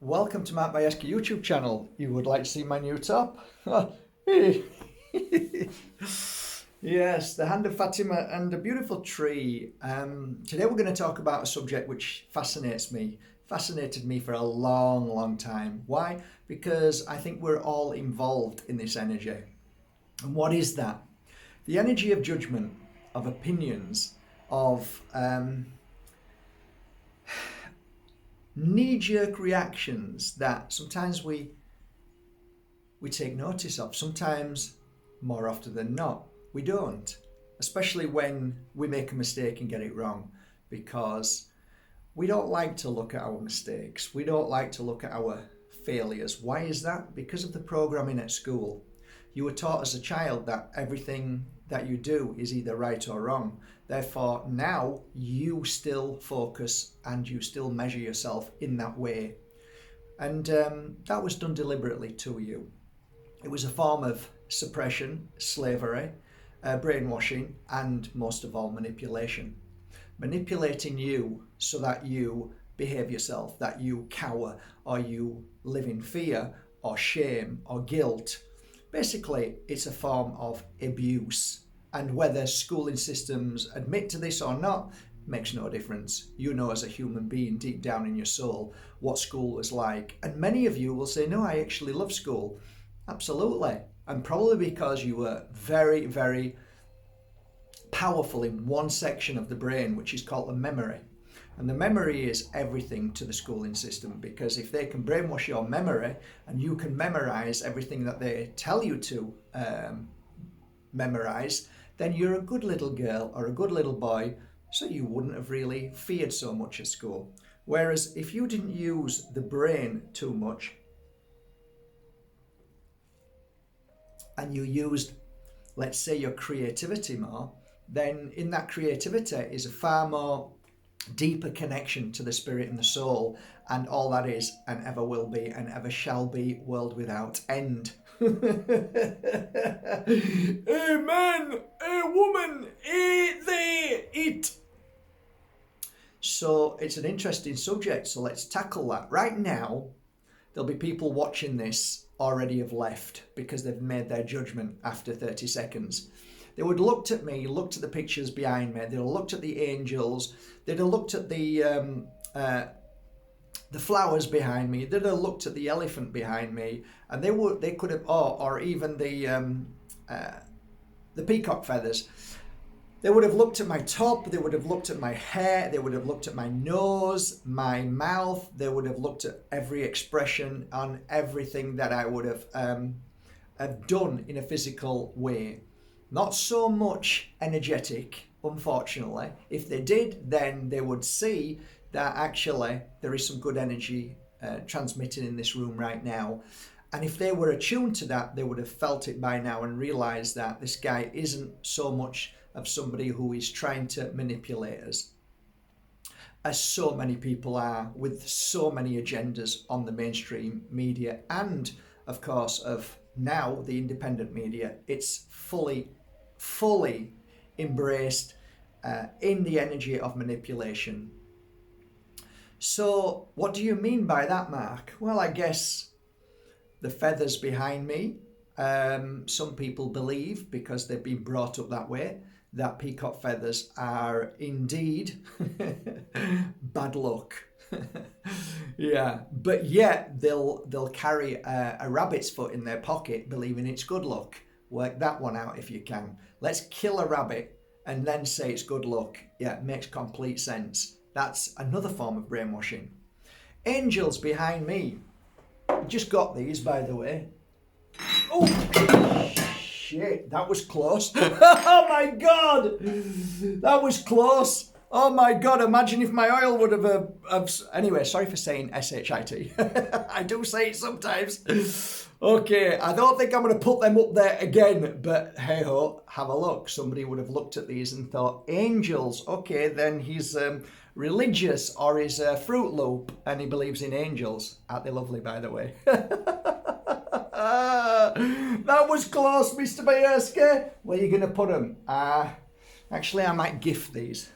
Welcome to Mark Bayeski YouTube channel. You would like to see my new top? Yes, the hand of Fatima and a beautiful tree. Today we're going to talk about a subject which fascinated me for a long time. Why? Because I think we're all involved in this energy. And what is that? The energy of judgment, of opinions, of knee-jerk reactions that sometimes we take notice of. Sometimes, more often than not, we don't, especially when we make a mistake and get it wrong, because we don't like to look at our mistakes. We don't like to look at our failures. Why is that? Because of the programming at school. You were taught as a child that everything that you do is either right or wrong. Therefore, now you still focus and you still measure yourself in that way. And that was done deliberately to you. It was a form of suppression, slavery, brainwashing, and most of all, manipulation. Manipulating you so that you behave yourself, that you cower, or you live in fear, or shame, or guilt. Basically, it's a form of abuse. And whether schooling systems admit to this or not makes no difference. You know, as a human being, deep down in your soul, what school was like. And many of you will say, no, I actually love school. Absolutely. And probably because you were very powerful in one section of the brain, which is called the memory. And the memory is everything to the schooling system, because if they can brainwash your memory and you can memorize everything that they tell you to memorize, then you're a good little girl or a good little boy, so you wouldn't have really feared so much at school. Whereas if you didn't use the brain too much and you used, let's say, your creativity more, then in that creativity is a far more deeper connection to the spirit and the soul, and all that is and ever will be and ever shall be, world without end. Amen. A woman, it. So it's an interesting subject, so let's tackle that. Right now, there'll be people watching this already have left because they've made their judgment after 30 seconds. They would have looked at me, looked at the pictures behind me, they'd have looked at the angels, they'd have looked at the flowers behind me, they'd have looked at the elephant behind me, and they could have, or even the peacock feathers. They would have looked at my top, they would have looked at my hair, they would have looked at my nose, my mouth, they would have looked at every expression on everything that I would have done in a physical way. Not so much energetic, unfortunately. If they did, then they would see that actually there is some good energy transmitting in this room right now. And if they were attuned to that, they would have felt it by now and realized that this guy isn't so much of somebody who is trying to manipulate us, as so many people are with so many agendas on the mainstream media and, of course, of now the independent media. It's fully embraced in the energy of manipulation. So what do you mean by that, Mark? Well, I guess the feathers behind me, some people believe, because they've been brought up that way, that peacock feathers are indeed bad luck. Yeah, but yet they'll carry a rabbit's foot in their pocket, believing it's good luck. Work that one out if you can. Let's kill a rabbit and then say it's good luck. Yeah, it makes complete sense. That's another form of brainwashing. Angels behind me. Just got these, by the way. Oh, shit, that was close. Oh my God, that was close. Oh my God, imagine if my oil would have... Anyway, sorry for saying S-H-I-T. I do say it sometimes. Okay, I don't think I'm going to put them up there again, but hey ho, have a look. Somebody would have looked at these and thought, angels, okay, then he's religious, or he's a Fruit Loop and he believes in angels. Aren't they lovely, by the way? That was close, Mr. Bayeski. Where are you going to put them? Actually, I might gift these.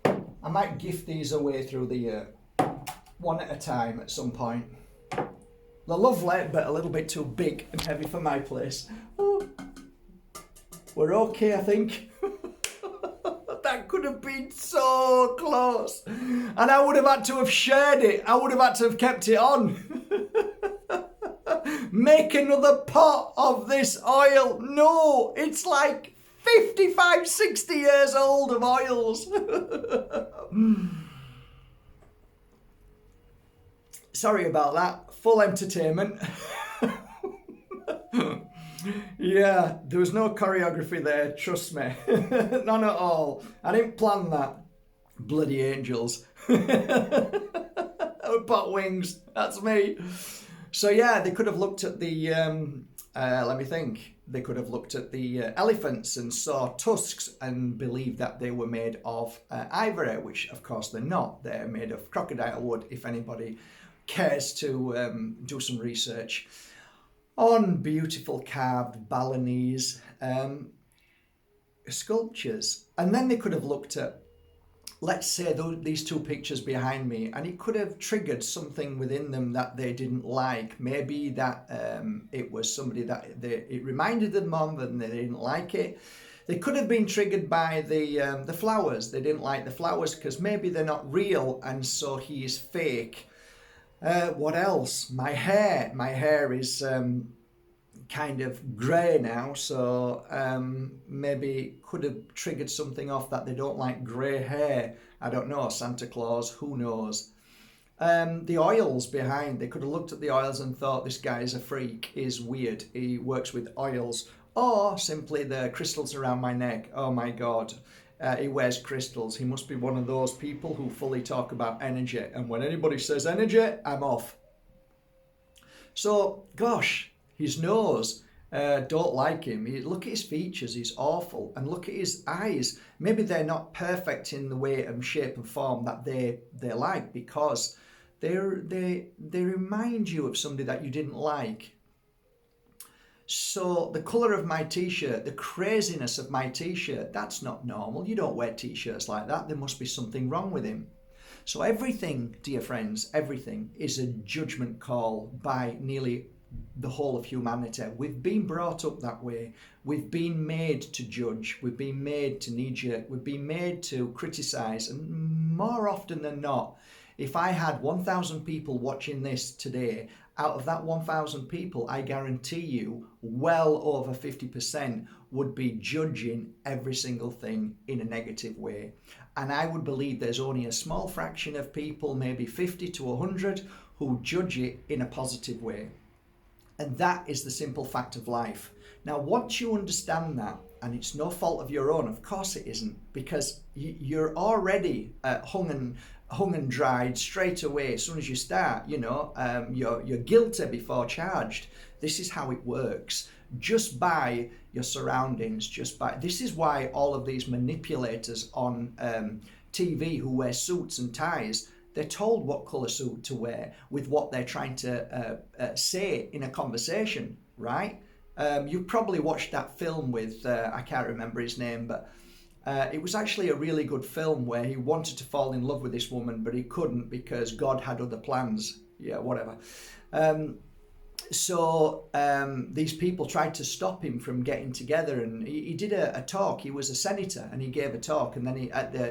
I might gift these away through the year. one at a time at some point. They're lovely, but a little bit too big and heavy for my place. Oh, we're okay, I think. That could have been so close. And I would have had to have shared it. I would have had to have kept it on. Make another pot of this oil. No, it's like 55, 60 years old of oils. Sorry about that. Full entertainment. Yeah, there was no choreography there, trust me. None at all. I didn't plan that. Bloody angels. Pot wings, that's me. So yeah, they could have looked at the, let me think. They could have looked at the elephants and saw tusks and believed that they were made of ivory, which of course they're not. They're made of crocodile wood, if anybody cares to do some research on beautiful carved Balinese sculptures. And then they could have looked at, let's say, these two pictures behind me, and it could have triggered something within them that they didn't like. Maybe that it was somebody that it reminded them of and they didn't like it. They could have been triggered by the flowers. They didn't like the flowers because maybe they're not real, and so he is fake. What else? My hair is kind of grey now, so maybe could have triggered something off that they don't like grey hair. I don't know, Santa Claus, who knows? The oils behind, they could have looked at the oils and thought this guy is a freak, is weird, he works with oils. Or simply the crystals around my neck, oh my god. He wears crystals. He must be one of those people who fully talk about energy. And when anybody says energy, I'm off. So, gosh, his nose, don't like him. Look at his features, he's awful. And look at his eyes. Maybe they're not perfect in the way and shape and form that they like, because they remind you of somebody that you didn't like. So the colour of my t-shirt, the craziness of my t-shirt, that's not normal. You don't wear t-shirts like that. There must be something wrong with him. So everything, dear friends, everything is a judgment call by nearly the whole of humanity. We've been brought up that way. We've been made to judge. We've been made to knee-jerk. We've been made to criticise. And more often than not, if I had 1,000 people watching this today, out of that 1,000 people, I guarantee you well over 50% would be judging every single thing in a negative way. And I would believe there's only a small fraction of people, maybe 50 to 100, who judge it in a positive way. And that is the simple fact of life. Now, once you understand that, and it's no fault of your own, of course it isn't, because you're already hung and dried straight away as soon as you start. You're guilty before charged. This is how it works. Just by your surroundings, this is why all of these manipulators on TV who wear suits and ties, they're told what colour suit to wear with what they're trying to say in a conversation, right? You've probably watched that film with, I can't remember his name, but it was actually a really good film where he wanted to fall in love with this woman, but he couldn't because God had other plans. Yeah, whatever. So these people tried to stop him from getting together, and he did a talk. He was a senator, and he gave a talk, and then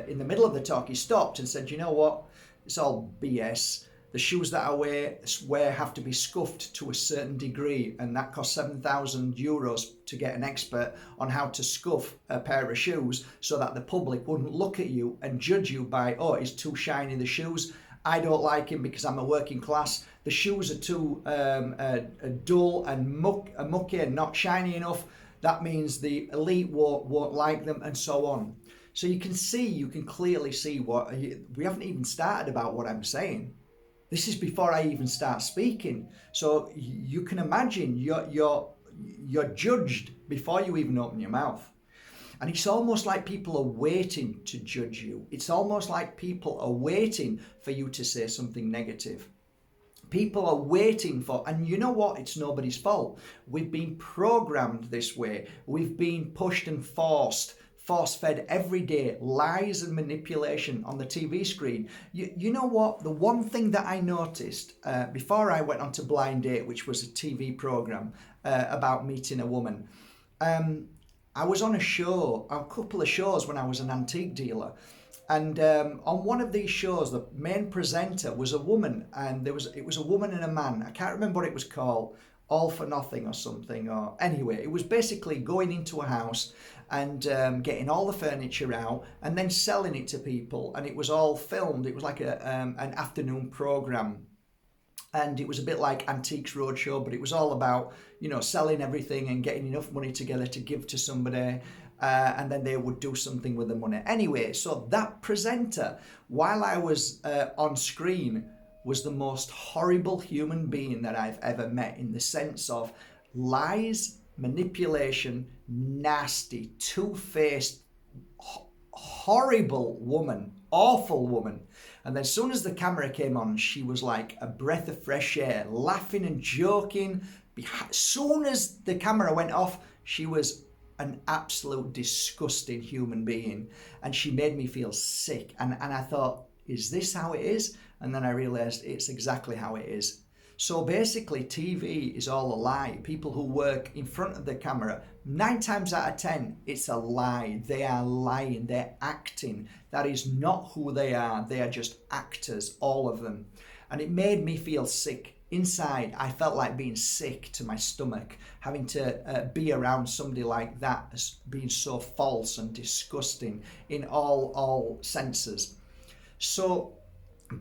in the middle of the talk, he stopped and said, you know what? It's all BS. The shoes that I wear have to be scuffed to a certain degree, and that costs €7,000 to get an expert on how to scuff a pair of shoes so that the public wouldn't look at you and judge you by, oh, it's too shiny, the shoes. I don't like him because I'm a working class. The shoes are too dull and mucky and not shiny enough. That means the elite won't like them, and so on. So you can clearly see we haven't even started about what I'm saying. This is before I even start speaking. So you can imagine you're judged before you even open your mouth. And it's almost like people are waiting to judge you. It's almost like people are waiting for you to say something negative. People are waiting for, and you know what? It's nobody's fault. We've been programmed this way. We've been pushed and forced force-fed every day, lies and manipulation on the TV screen. You know what? The one thing that I noticed before I went on to Blind Date, which was a TV program about meeting a woman, I was on a couple of shows when I was an antique dealer. And on one of these shows, the main presenter was a woman, and it was a woman and a man. I can't remember what it was called, All for Nothing or something. Or anyway, it was basically going into a house and getting all the furniture out and then selling it to people. And it was all filmed. It was like an afternoon program. And it was a bit like Antiques Roadshow, but it was all about, selling everything and getting enough money together to give to somebody. And then they would do something with the money. Anyway, so that presenter, while I was on screen, was the most horrible human being that I've ever met, in the sense of lies, manipulation, nasty, two-faced, horrible woman, awful woman. And then as soon as the camera came on, she was like a breath of fresh air, laughing and joking. As soon as the camera went off, she was an absolute disgusting human being, and she made me feel sick, and I thought, is this how it is? And then I realized it's exactly how it is. So basically, TV is all a lie. People who work in front of the camera, 9 times out of 10, it's a lie. They are lying, they're acting. That is not who they are just actors, all of them. And it made me feel sick. Inside, I felt like being sick to my stomach, having to be around somebody like that, as being so false and disgusting in all senses. So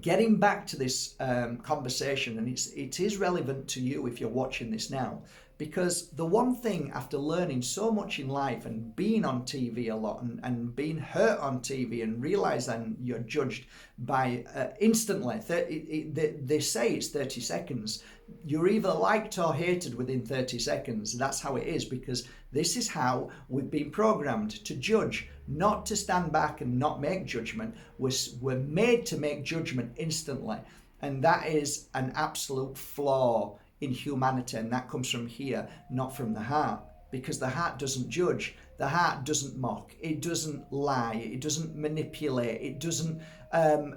getting back to this conversation, and it is relevant to you if you're watching this now, because the one thing, after learning so much in life and being on TV a lot and being hurt on TV and realizing you're judged by instantly, they say it's 30 seconds. You're either liked or hated within 30 seconds. That's how it is, because this is how we've been programmed to judge, not to stand back and not make judgment. We're made to make judgment instantly. And that is an absolute flaw in humanity, and that comes from here, not from the heart, because the heart doesn't judge. The heart doesn't mock, it doesn't lie, it doesn't manipulate, it doesn't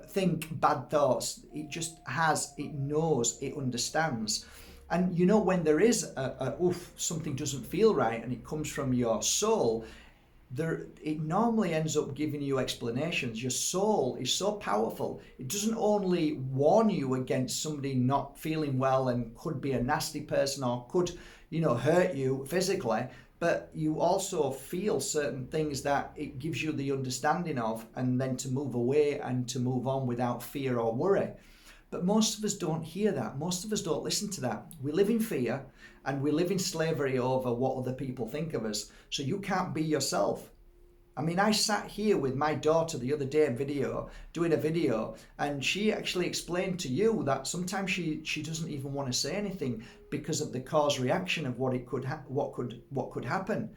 think bad thoughts. It just it knows, it understands. And when there is something doesn't feel right, and it comes from your soul, it normally ends up giving you explanations. Your soul is so powerful. It doesn't only warn you against somebody not feeling well and could be a nasty person or could, hurt you physically, but you also feel certain things that it gives you the understanding of, and then to move away and to move on without fear or worry. But most of us don't hear that. Most of us don't listen to that. We live in fear, and we live in slavery over what other people think of us. So you can't be yourself. I mean, I sat here with my daughter the other day doing a video, and she actually explained to you that sometimes she doesn't even want to say anything because of the cause reaction of what could happen.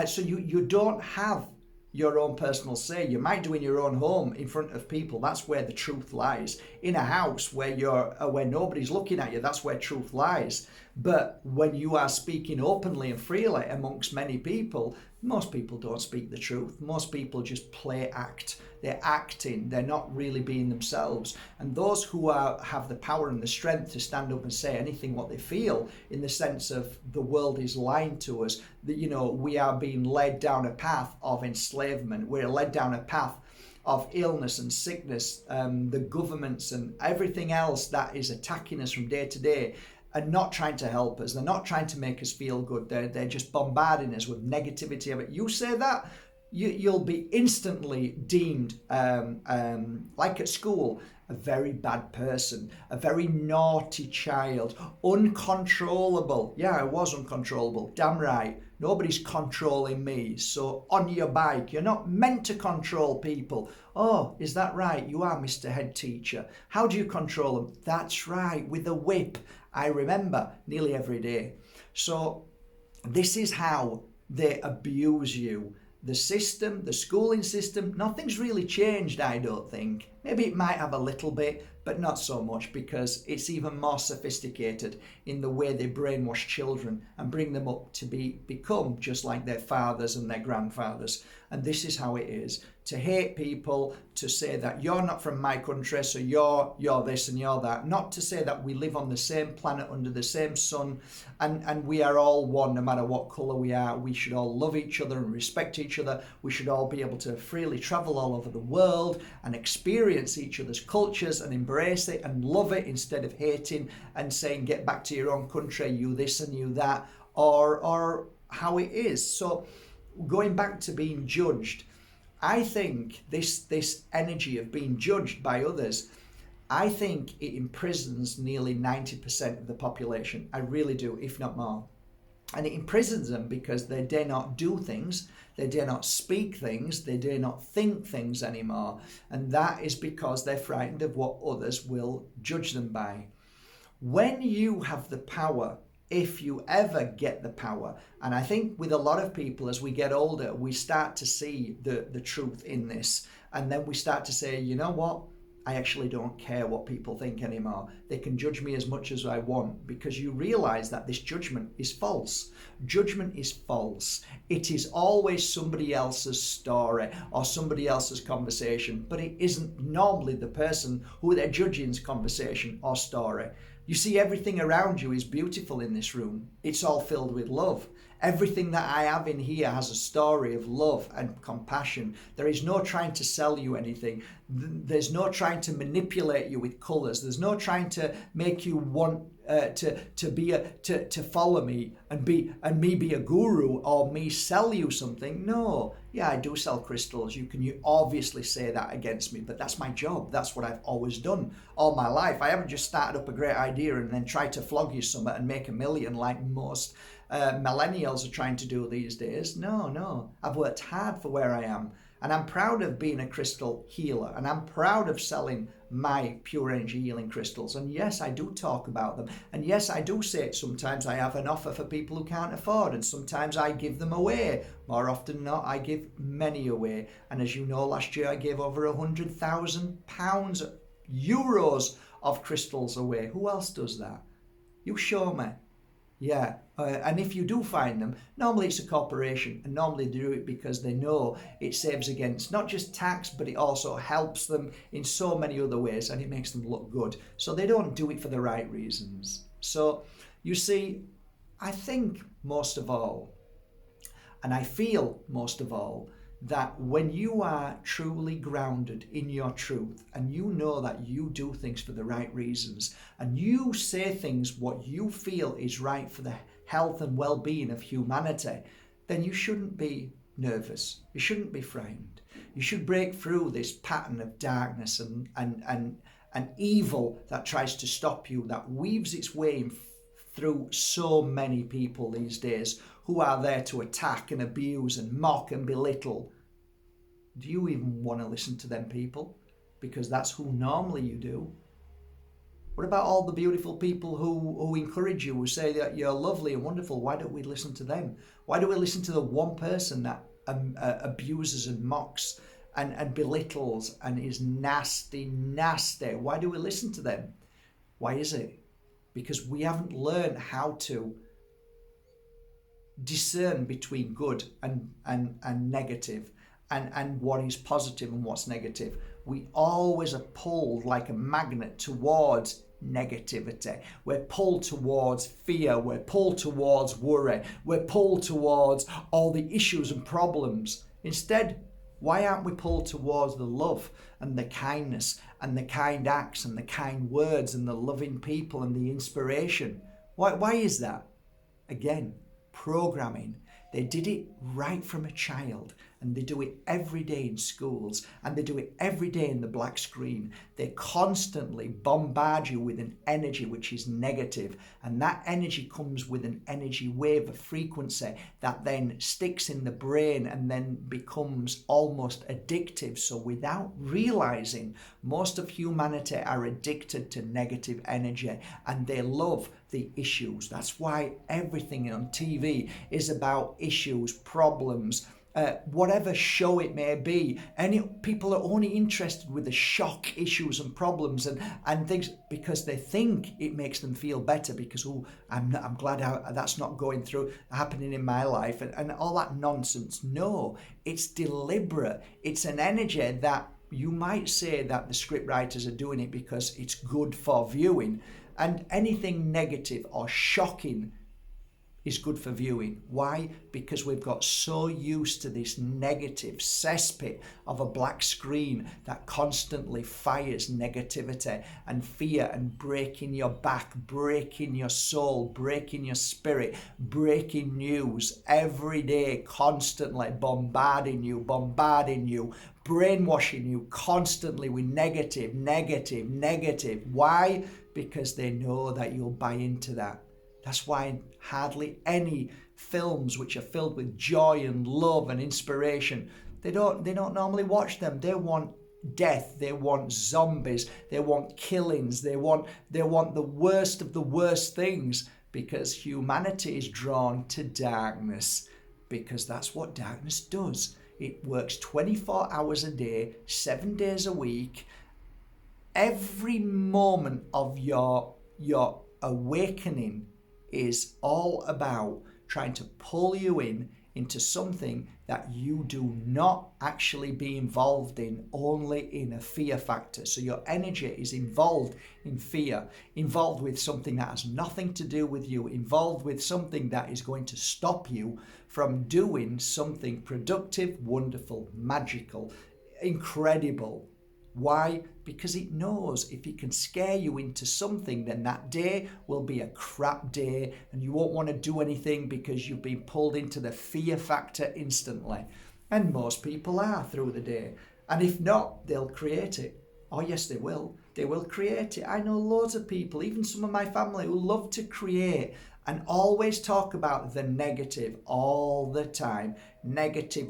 So you don't have your own personal say. You might do in your own home in front of people. That's where the truth lies. In a house where nobody's looking at you, that's where truth lies. But when you are speaking openly and freely amongst many people, most people don't speak the truth. Most people just act. They're acting. They're not really being themselves. And those who have the power and the strength to stand up and say anything what they feel, in the sense of the world is lying to us, that we are being led down a path of enslavement. We're led down a path of illness and sickness, the governments and everything else that is attacking us from day to day, and not trying to help us. They're not trying to make us feel good. They're just bombarding us with negativity of it. You say that, you'll be instantly deemed, like at school, a very bad person, a very naughty child, uncontrollable. Yeah, I was uncontrollable. Damn right. Nobody's controlling me. So on your bike, you're not meant to control people. Oh, is that right? You are Mr. Head Teacher. How do you control them? That's right, with a whip. I remember nearly every day. So this is how they abuse you. the system, the schooling system, nothing's really changed, I don't think. Maybe it might have a little bit, but not so much, because it's even more sophisticated in the way they brainwash children and bring them up to become just like their fathers and their grandfathers. And this is how it is. To hate people, to say that you're not from my country, so you're this and you're that. Not to say that we live on the same planet under the same sun and we are all one no matter what colour we are. We should all love each other and respect each other. We should all be able to freely travel all over the world and experience each other's cultures and embrace it and love it, instead of hating and saying get back to your own country, you this and you that, or how it is. So going back to being judged, I think this energy of being judged by others, I think it imprisons nearly 90% of the population. I really do, if not more. And it imprisons them because they dare not do things, they dare not speak things, they dare not think things anymore. And that is because they're frightened of what others will judge them by. When you have the power, if you ever get the power, and I think with a lot of people as we get older, we start to see the truth in this, and then we start to say, you know what, I actually don't care what people think anymore. They can judge me as much as I want, because you realize that this judgment is false. Judgment is false. It is always somebody else's story or somebody else's conversation, but it isn't normally the person who they're judging's conversation or story. You see, everything around you is beautiful in this room. It's all filled with love. Everything that I have in here has a story of love and compassion. There is no trying to sell you anything. There's no trying to manipulate you with colours. There's no trying to make you want to follow me and me be a guru or me sell you something. No, yeah, I do sell crystals. You obviously say that against me, but that's my job. That's what I've always done all my life. I haven't just started up a great idea and then tried to flog you something and make $1 million like most millennials are trying to do these days. No, I've worked hard for where I am, and I'm proud of being a crystal healer, and I'm proud of selling my pure energy healing crystals. And yes, I do talk about them, and yes, I do say it sometimes. I have an offer for people who can't afford, and sometimes I give them away. More often than not, I give many away. And as you know, last year I gave over £100,000 euros of crystals away. Who else does that? You show me. Yeah, and if you do find them, normally it's a corporation, and normally they do it because they know it saves against not just tax, but it also helps them in so many other ways, and it makes them look good. So they don't do it for the right reasons. So you see, I think most of all, and I feel most of all, that when you are truly grounded in your truth and you know that you do things for the right reasons and you say things what you feel is right for the health and well-being of humanity, then you shouldn't be nervous. You shouldn't be frightened. You should break through this pattern of darkness and evil that tries to stop you, that weaves its way through so many people these days who are there to attack and abuse and mock and belittle. Do you even want to listen to them people? Because that's who normally you do. What about all the beautiful people who encourage you, who say that you're lovely and wonderful? Why don't we listen to them? Why do we listen to the one person that abuses and mocks and belittles and is nasty? Why do we listen to them? Why is it? Because we haven't learned how to discern between good and negative, and what is positive and what's negative. We always are pulled like a magnet towards negativity. We're pulled towards fear. We're pulled towards worry. We're pulled towards all the issues and problems. Instead, why aren't we pulled towards the love and the kindness and the kind acts and the kind words and the loving people and the inspiration? Why is that? Again, programming. They did it right from a child, and they do it every day in schools, and they do it every day in the black screen. They constantly bombard you with an energy which is negative, and that energy comes with an energy wave, a frequency that then sticks in the brain and then becomes almost addictive. So without realizing, most of humanity are addicted to negative energy, and they love the issues. That's why everything on TV is about issues, problems, whatever show it may be. People are only interested with the shock issues and problems and things because they think it makes them feel better because, I'm glad that's not going through, happening in my life and all that nonsense. No, it's deliberate. It's an energy that you might say that the script writers are doing it because it's good for viewing, and anything negative or shocking is good for viewing. Why? Because we've got so used to this negative cesspit of a black screen that constantly fires negativity and fear and breaking your back, breaking your soul, breaking your spirit, breaking news every day, constantly bombarding you, brainwashing you constantly with negative. Why? Because they know that you'll buy into that. That's why hardly any films which are filled with joy and love and inspiration, they don't normally watch them. They want death, they want zombies, they want killings, they want the worst of the worst things, because humanity is drawn to darkness, because that's what darkness does. It works 24 hours a day, 7 days a week. Every moment of your awakening is all about trying to pull you into something that you do not actually be involved in, only in a fear factor. So your energy is involved in fear, involved with something that has nothing to do with you, involved with something that is going to stop you from doing something productive, wonderful, magical, incredible. Why? Because it knows if it can scare you into something, then that day will be a crap day and you won't want to do anything because you've been pulled into the fear factor instantly. And most people are through the day. And if not, they'll create it. Oh yes, they will. They will create it. I know loads of people, even some of my family, who love to create and always talk about the negative all the time. Negative.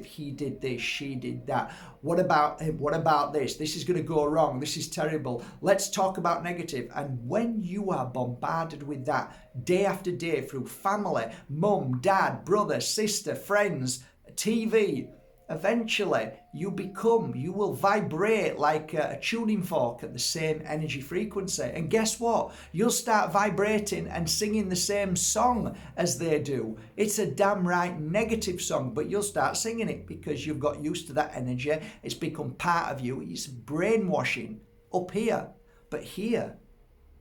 He did this, she did that. What about him? What about this? This is going to go wrong. This is terrible. Let's talk about negative. And when you are bombarded with that day after day through family, mum, dad, brother, sister, friends, TV, eventually you will vibrate like a tuning fork at the same energy frequency. And guess what? You'll start vibrating and singing the same song as they do. It's a damn right negative song, but you'll start singing it because you've got used to that energy. It's become part of you. It's brainwashing up here. But here,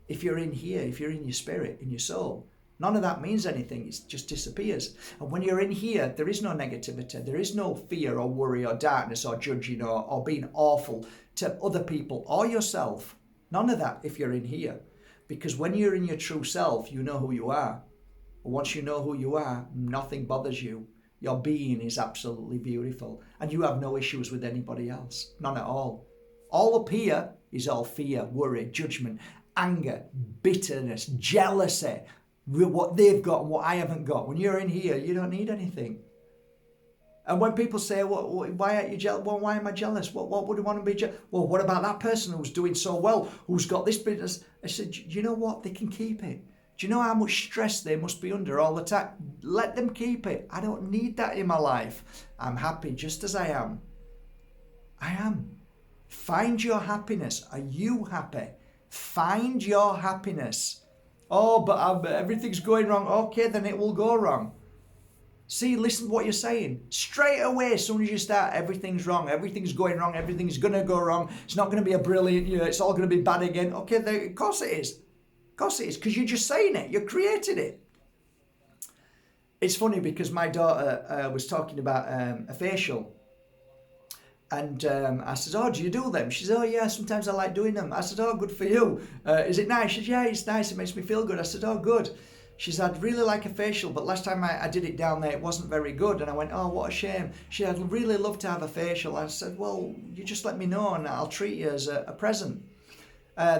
if you're in your spirit, in your soul, none of that means anything. It just disappears. And when you're in here, there is no negativity. There is no fear or worry or darkness or judging or being awful to other people or yourself. None of that if you're in here. Because when you're in your true self, you know who you are. And once you know who you are, nothing bothers you. Your being is absolutely beautiful. And you have no issues with anybody else. None at all. All up here is all fear, worry, judgment, anger, bitterness, jealousy, what they've got and what I haven't got. When you're in here, you don't need anything. And when people say, why aren't you jealous? Well, why am I jealous? What would I want to be jealous? Well, what about that person who's doing so well, who's got this business? I said, you know what? They can keep it. Do you know how much stress they must be under all the time? Let them keep it. I don't need that in my life. I'm happy just as I am. I am. Find your happiness. Are you happy? Find your happiness. Oh, but everything's going wrong. Okay, then it will go wrong. See, listen to what you're saying. Straight away, as soon as you start, everything's wrong, everything's going wrong, everything's going to go wrong. It's not going to be a brilliant year. It's all going to be bad again. Okay, of course it is. Of course it is, because you're just saying it. You're creating it. It's funny because my daughter was talking about a facial. And I said, oh, do you do them? She said, oh, yeah, sometimes I like doing them. I said, oh, good for you. Is it nice? She said, yeah, it's nice. It makes me feel good. I said, oh, good. She said, I'd really like a facial, but last time I did it down there, it wasn't very good. And I went, oh, what a shame. She said, I'd really love to have a facial. I said, well, you just let me know and I'll treat you as a present.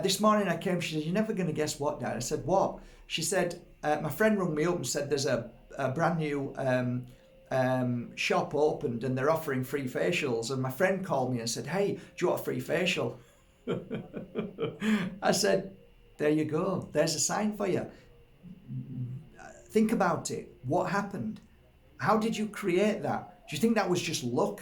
This morning I came, she said, you're never going to guess what, Dad. I said, what? She said, my friend rung me up and said there's a brand new shop opened and they're offering free facials. And my friend called me and said, hey, do you want a free facial? I said, there you go. There's a sign for you. Think about it. What happened? How did you create that? Do you think that was just luck?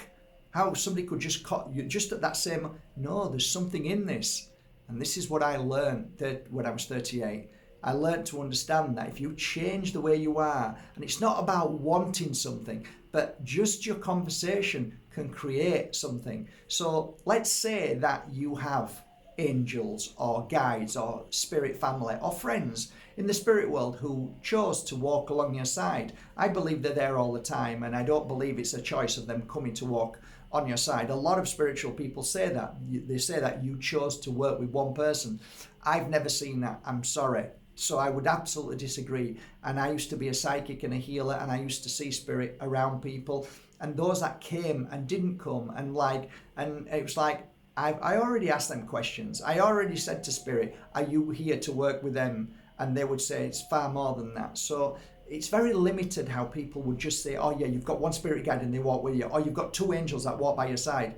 How somebody could just cut you just at that same? No, there's something in this. And this is what I learned when I was 38. I learned to understand that if you change the way you are, and it's not about wanting something, but just your conversation can create something. So let's say that you have angels or guides or spirit family or friends in the spirit world who chose to walk along your side. I believe they're there all the time, and I don't believe it's a choice of them coming to walk on your side. A lot of spiritual people say that. They say that you chose to work with one person. I've never seen that. I'm sorry. So I would absolutely disagree. And I used to be a psychic and a healer, and I used to see spirit around people. And those that came and didn't come, and it was like, I already asked them questions. I already said to spirit, are you here to work with them? And they would say it's far more than that. So it's very limited how people would just say, oh yeah, you've got one spirit guide and they walk with you, or you've got two angels that walk by your side.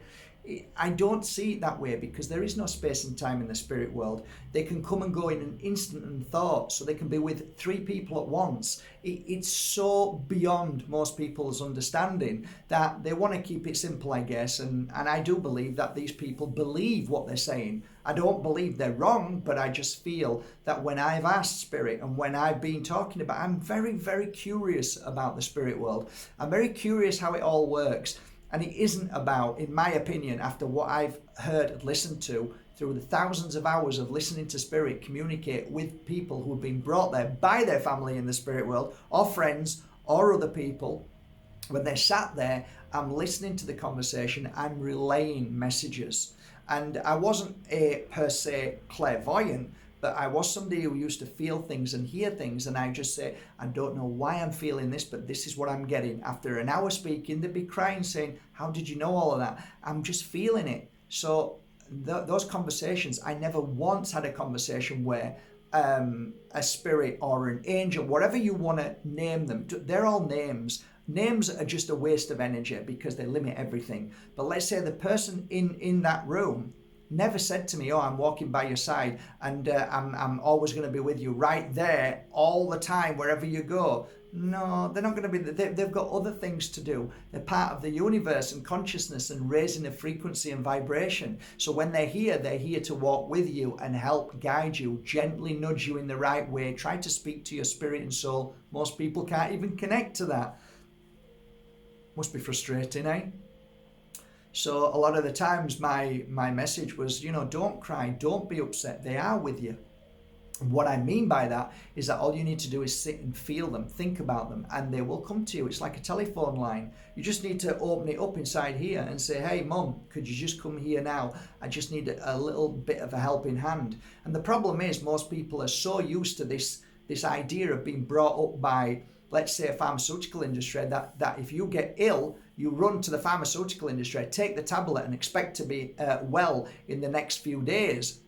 I don't see it that way, because there is no space and time in the spirit world. They can come and go in an instant and thought, so they can be with three people at once. It's so beyond most people's understanding that they want to keep it simple, I guess. And I do believe that these people believe what they're saying. I don't believe they're wrong, but I just feel that when I've asked spirit and when I've been talking about, I'm very, very curious about the spirit world. I'm very curious how it all works. And it isn't about, in my opinion, after what I've heard and listened to through the thousands of hours of listening to spirit communicate with people who have been brought there by their family in the spirit world, or friends, or other people, when they're sat there, I'm listening to the conversation, I'm relaying messages. And I wasn't a per se clairvoyant, but I was somebody who used to feel things and hear things, and I just say, I don't know why I'm feeling this, but this is what I'm getting. After an hour speaking, they'd be crying, saying, how did you know all of that? I'm just feeling it. So those conversations, I never once had a conversation where a spirit or an angel, whatever you want to name them, they're all names. Names are just a waste of energy because they limit everything. But let's say the person in that room never said to me, oh, I'm walking by your side and I'm always going to be with you right there all the time, wherever you go. No, they're not going to be. They've got other things to do. They're part of the universe and consciousness and raising the frequency and vibration. So when they're here to walk with you and help guide you, gently nudge you in the right way, try to speak to your spirit and soul. Most people can't even connect to that. Must be frustrating, eh? So a lot of the times my message was, don't cry, don't be upset. They are with you. And what I mean by that is that all you need to do is sit and feel them, think about them, and they will come to you. It's like a telephone line. You just need to open it up inside here and say, hey, Mum, could you just come here now? I just need a little bit of a helping hand. And the problem is most people are so used to this idea of being brought up by, let's say, a pharmaceutical industry, that if you get ill, you run to the pharmaceutical industry, take the tablet and expect to be well in the next few days.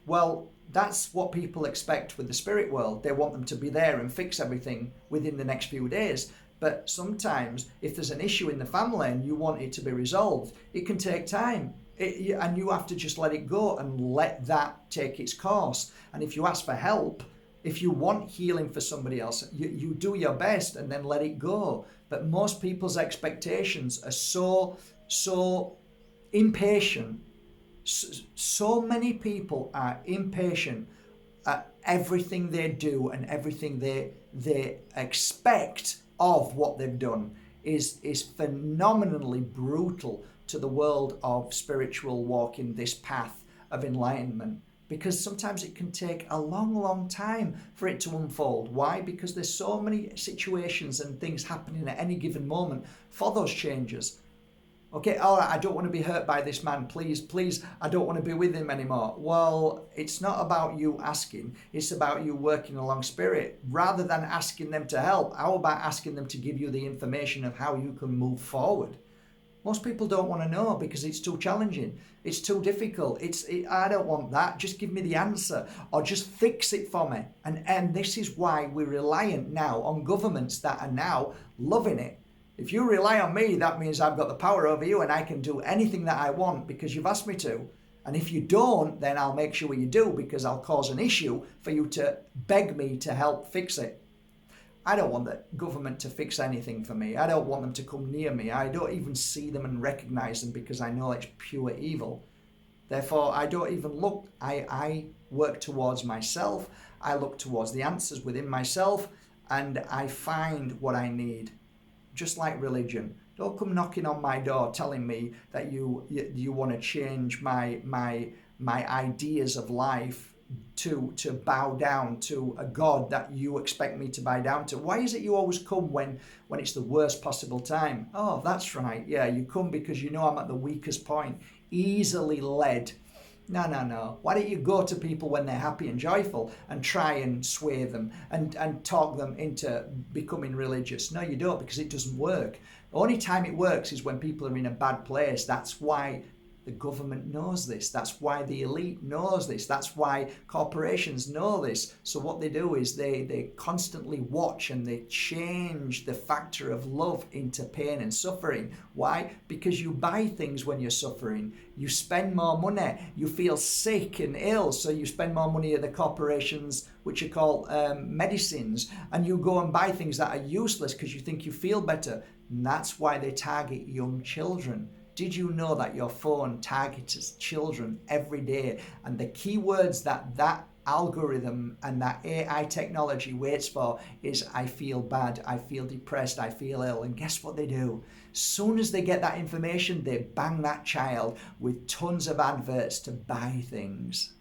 Well, that's what people expect with the spirit world. They want them to be there and fix everything within the next few days. But sometimes if there's an issue in the family and you want it to be resolved, it can take time. And you have to just let it go and let that take its course. And if you ask for help, if you want healing for somebody else, you do your best and then let it go. But most people's expectations are so impatient. So many people are impatient at everything they do, and everything they expect of what they've done is phenomenally brutal to the world of spiritual walking this path of enlightenment. Because sometimes it can take a long, long time for it to unfold. Why? Because there's so many situations and things happening at any given moment for those changes. Okay, all right, I don't want to be hurt by this man. Please, I don't want to be with him anymore. Well, it's not about you asking. It's about you working along spirit. Rather than asking them to help, how about asking them to give you the information of how you can move forward? Most people don't want to know because it's too challenging. It's too difficult. I don't want that. Just give me the answer, or just fix it for me. And this is why we're reliant now on governments that are now loving it. If you rely on me, that means I've got the power over you and I can do anything that I want because you've asked me to. And if you don't, then I'll make sure you do, because I'll cause an issue for you to beg me to help fix it. I don't want the government to fix anything for me. I don't want them to come near me. I don't even see them and recognize them because I know it's pure evil. Therefore, I don't even look. I work towards myself. I look towards the answers within myself, and I find what I need. Just like religion. Don't come knocking on my door telling me that you want to change my ideas of life to bow down to a God that you expect me to bow down to. Why is it you always come when it's the worst possible time? Oh, that's right. Yeah, you come because you know I'm at the weakest point, easily led. No. Why don't you go to people when they're happy and joyful and try and sway them and talk them into becoming religious? No, you don't, because it doesn't work. The only time it works is when people are in a bad place. That's why the government knows this. That's why the elite knows this. That's why corporations know this. So what they do is they constantly watch and they change the factor of love into pain and suffering. Why? Because you buy things when you're suffering. You spend more money. You feel sick and ill, so you spend more money at the corporations, which are called medicines, and you go and buy things that are useless because you think you feel better. And that's why they target young children. Did you know that your phone targets children every day? And the keywords that algorithm and that AI technology waits for is I feel bad, I feel depressed, I feel ill. And guess what they do? Soon as they get that information, they bang that child with tons of adverts to buy things.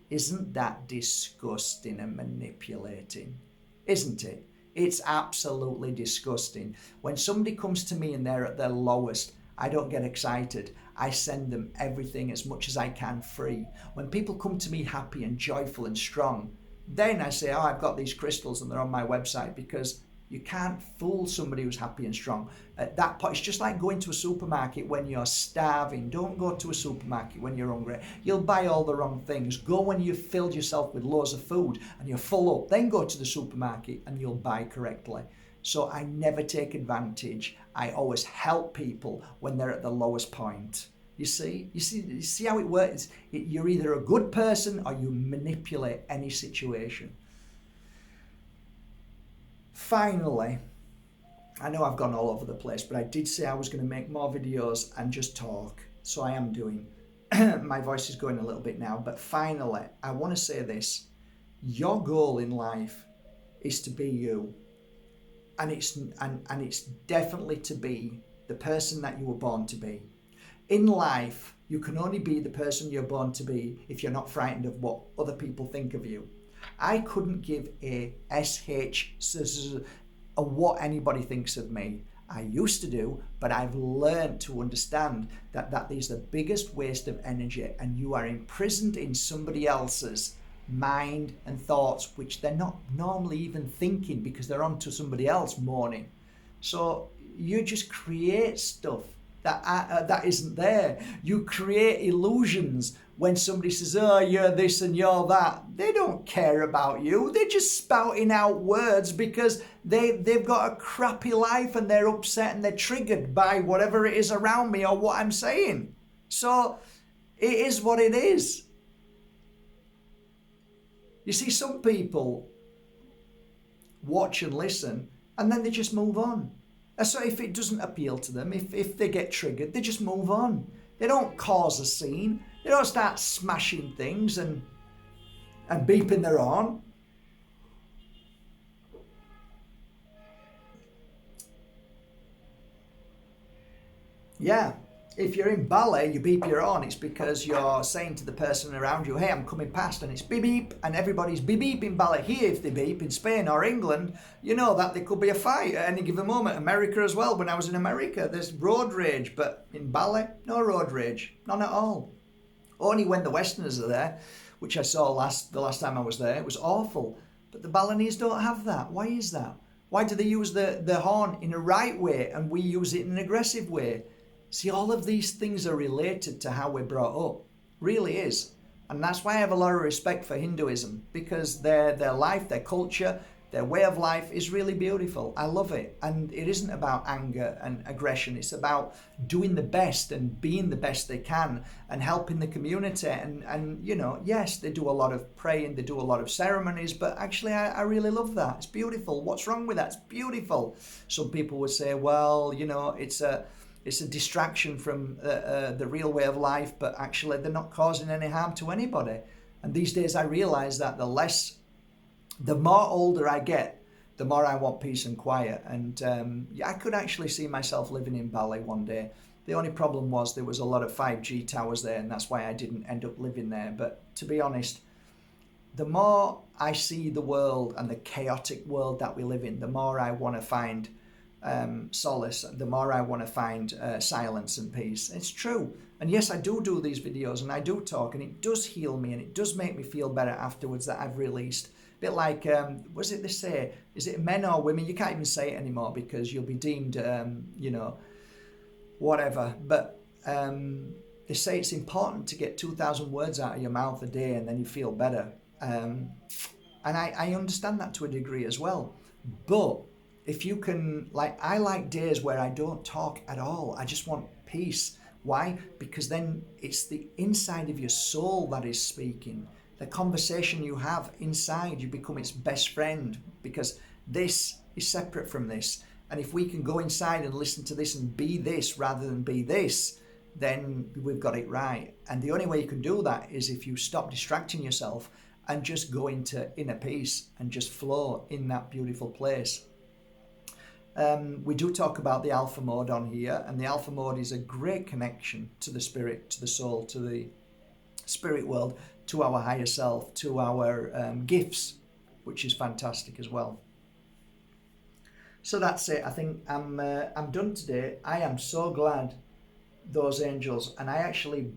Isn't that disgusting and manipulating? Isn't it? It's absolutely disgusting. When somebody comes to me and they're at their lowest, I don't get excited. I send them everything as much as I can free. When people come to me happy and joyful and strong, then I say, oh, I've got these crystals and they're on my website, because you can't fool somebody who's happy and strong. At that point, it's just like going to a supermarket when you're starving. Don't go to a supermarket when you're hungry. You'll buy all the wrong things. Go when you've filled yourself with loads of food and you're full up. Then go to the supermarket and you'll buy correctly. So I never take advantage. I always help people when they're at the lowest point. You see how it works? You're either a good person or you manipulate any situation. Finally, I know I've gone all over the place, but I did say I was going to make more videos and just talk. So I am doing. My voice is going a little bit now, but finally, I want to say this. Your goal in life is to be you. And it's definitely to be the person that you were born to be. In life, you can only be the person you're born to be if you're not frightened of what other people think of you. I couldn't give a of what anybody thinks of me. I used to do, but I've learned to understand that is the biggest waste of energy, and you are imprisoned in somebody else's mind and thoughts, which they're not normally even thinking because they're on to somebody else mourning. So you just create stuff that isn't there. You create illusions. When somebody says, oh, you're this and you're that, they don't care about you. They're just spouting out words because they've got a crappy life and they're upset and they're triggered by whatever it is around me or what I'm saying. So it is what it is. You see, some people watch and listen and then they just move on. So if it doesn't appeal to them, if they get triggered, they just move on. They don't cause a scene. They don't start smashing things and beeping their horn. Yeah. If you're in ballet, you beep your horn, it's because you're saying to the person around you, hey, I'm coming past, and it's beep beep, and everybody's beep beep in ballet. Here, if they beep in Spain or England, you know that there could be a fight at any given moment. America as well, when I was in America, there's road rage, but in ballet, no road rage, none at all. Only when the Westerners are there, which I saw the last time I was there, it was awful. But the Balinese don't have that. Why is that? Why do they use the horn in a right way and we use it in an aggressive way? See, all of these things are related to how we're brought up. Really is. And that's why I have a lot of respect for Hinduism, because their life, their culture, Their way of life is really beautiful. I love it. And it isn't about anger and aggression. It's about doing the best and being the best they can and helping the community. And you know, yes, they do a lot of praying, they do a lot of ceremonies, but actually I really love that. It's beautiful. What's wrong with that? It's beautiful. Some people would say, well, you know, it's a distraction from the real way of life, but actually they're not causing any harm to anybody. And these days I realize that the more older I get, the more I want peace and quiet. And I could actually see myself living in Bali one day. The only problem was there was a lot of 5G towers there, and that's why I didn't end up living there. But to be honest, the more I see the world and the chaotic world that we live in, the more I want to find solace, the more I want to find silence and peace. It's true. And yes, I do these videos and I do talk, and it does heal me and it does make me feel better afterwards that I've released. A bit like, was it they say, is it men or women? You can't even say it anymore because you'll be deemed, you know, whatever. But they say it's important to get 2,000 words out of your mouth a day and then you feel better. And I understand that to a degree as well. But if you can, like, I like days where I don't talk at all. I just want peace. Why? Because then it's the inside of your soul that is speaking. The conversation you have inside, you become its best friend, because this is separate from this. And if we can go inside and listen to this and be this rather than be this, then we've got it right. And the only way you can do that is if you stop distracting yourself and just go into inner peace and just flow in that beautiful place. We do talk about the alpha mode on here, and the alpha mode is a great connection to the spirit, to the soul, to the spirit world, to our higher self, to our gifts, which is fantastic as well. So that's it. I think I'm done today. I am so glad those angels, and I actually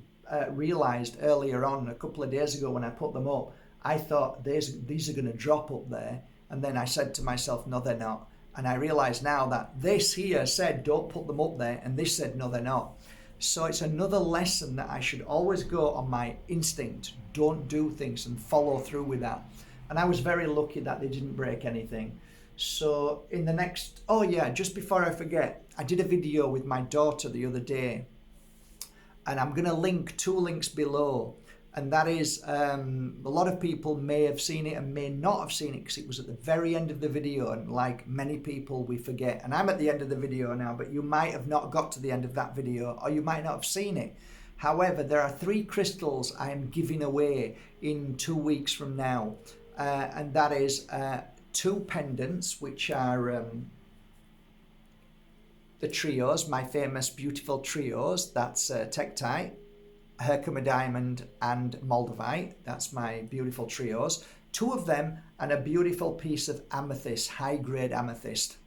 realized earlier on, a couple of days ago when I put them up, I thought these are going to drop up there, and then I said to myself, no, they're not. And I realize now that this here said don't put them up there, and this said no, they're not. So it's another lesson that I should always go on my instinct. Don't do things and follow through with that. And I was very lucky that they didn't break anything. So in the next, oh yeah, just before I forget, I did a video with my daughter the other day, and I'm going to link 2 links below. And that is, a lot of people may have seen it and may not have seen it because it was at the very end of the video, and like many people, we forget. And I'm at the end of the video now, but you might have not got to the end of that video, or you might not have seen it. However, there are 3 crystals I am giving away in 2 weeks from now. And that is 2 pendants, which are the trios, my famous beautiful trios. That's Tektite, Herkimer Diamond and Moldavite. That's my beautiful trios. 2 of them and a beautiful piece of amethyst, high grade amethyst.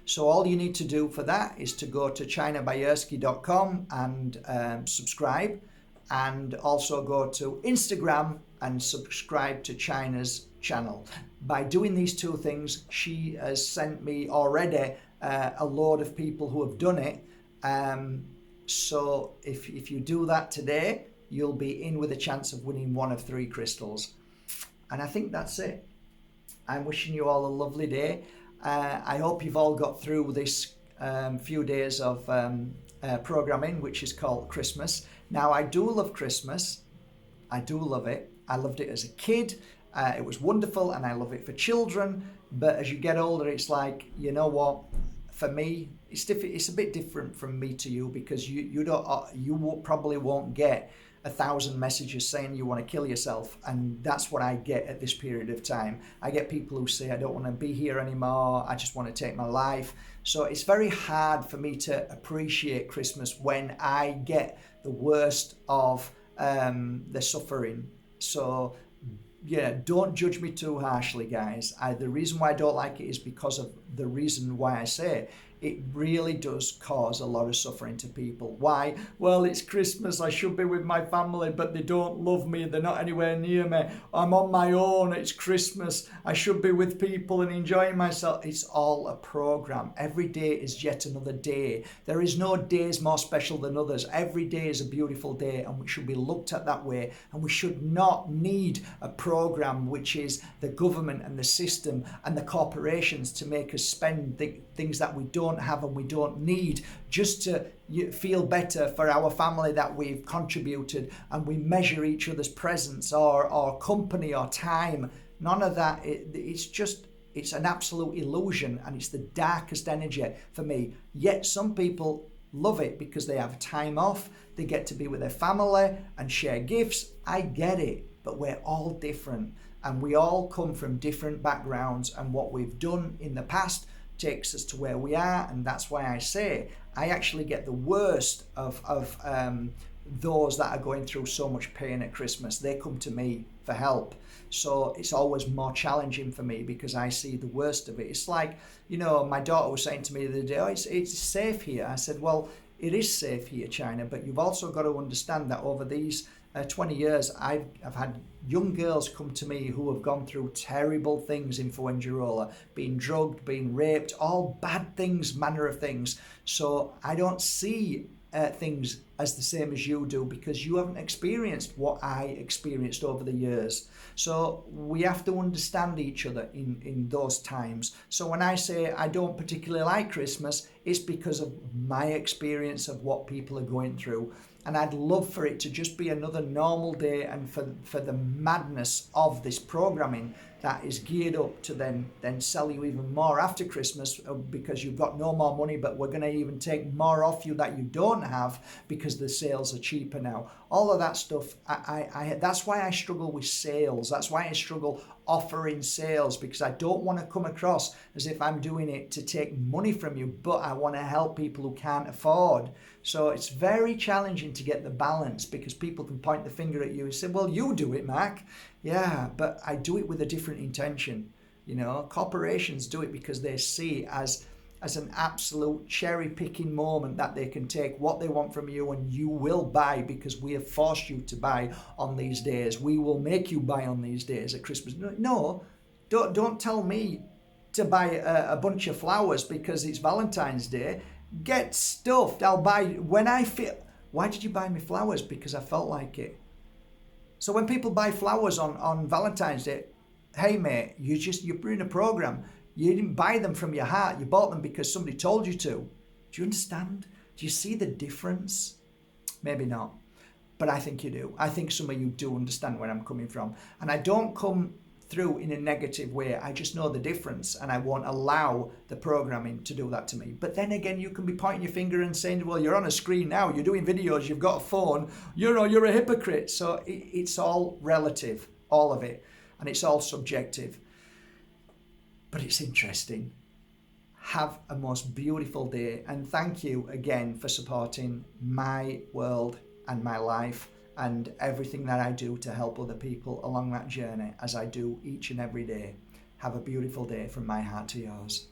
So all you need to do for that is to go to chinabayerski.com and subscribe, and also go to Instagram and subscribe to China's channel. By doing these 2 things, she has sent me already a load of people who have done it. So if you do that today, you'll be in with a chance of winning one of 3 crystals. And I think that's it. I'm wishing you all a lovely day. I hope you've all got through this few days of programming, which is called Christmas. Now, I do love Christmas. I do love it. I loved it as a kid. It was wonderful, and I love it for children. But as you get older, it's like, you know what? For me, it's a bit different from me to you, because you probably won't get 1,000 messages saying you want to kill yourself, and that's what I get at this period of time. I get people who say I don't want to be here anymore, I just want to take my life. So it's very hard for me to appreciate Christmas when I get the worst of the suffering. So yeah, don't judge me too harshly, guys. The reason why I don't like it is because of the reason why I say it. it really does cause a lot of suffering to people. Why? Well, it's Christmas, I should be with my family, but they don't love me, they're not anywhere near me. I'm on my own, it's Christmas, I should be with people and enjoying myself. It's all a program. Every day is yet another day. There is no days more special than others. Every day is a beautiful day, and we should be looked at that way. And we should not need a program which is the government and the system and the corporations to make us spend things that we don't have and we don't need, just to feel better for our family that we've contributed, and we measure each other's presence or company or time. None of that. It's an absolute illusion, and it's the darkest energy for me. Yet some people love it because they have time off, they get to be with their family and share gifts. I get it, but we're all different, and we all come from different backgrounds, and what we've done in the past takes us to where we are. And that's why I say I actually get the worst of those that are going through so much pain at Christmas. They come to me for help. So it's always more challenging for me because I see the worst of it. It's like, my daughter was saying to me the other day, it's safe here. I said, well, it is safe here, China, but you've also got to understand that over these 20 years, I've had young girls come to me who have gone through terrible things in Fuengirola, being drugged, being raped, all bad things, manner of things. So I don't see things as the same as you do, because you haven't experienced what I experienced over the years. So we have to understand each other in those times. So when I say I don't particularly like Christmas, it's because of my experience of what people are going through. And I'd love for it to just be another normal day, and for the madness of this programming that is geared up to then sell you even more after Christmas, because you've got no more money, but we're going to even take more off you that you don't have because the sales are cheaper now. All of that stuff, I that's why I struggle with sales. That's why I struggle offering sales, because I don't want to come across as if I'm doing it to take money from you, but I want to help people who can't afford. So it's very challenging to get the balance, because people can point the finger at you and say, well, you do it, Mark. Yeah, but I do it with a different intention. Corporations do it because they see it as an absolute cherry-picking moment that they can take what they want from you, and you will buy because we have forced you to buy on these days. We will make you buy on these days at Christmas. No, don't tell me to buy a bunch of flowers because it's Valentine's Day. Get stuffed. I'll buy when I feel. Why did you buy me flowers? Because I felt like it. So when people buy flowers on Valentine's Day, hey mate, you're in a program. You didn't buy them from your heart. You bought them because somebody told you to. Do you understand? Do you see the difference? Maybe not, but I think you do. I think some of you do understand where I'm coming from. And I don't come through in a negative way. I just know the difference, and I won't allow the programming to do that to me. But then again, you can be pointing your finger and saying, well, you're on a screen now, you're doing videos, you've got a phone, you're a hypocrite. So it's all relative, all of it, and it's all subjective. But it's interesting. Have a most beautiful day, and thank you again for supporting my world and my life and everything that I do to help other people along that journey, as I do each and every day. Have a beautiful day from my heart to yours.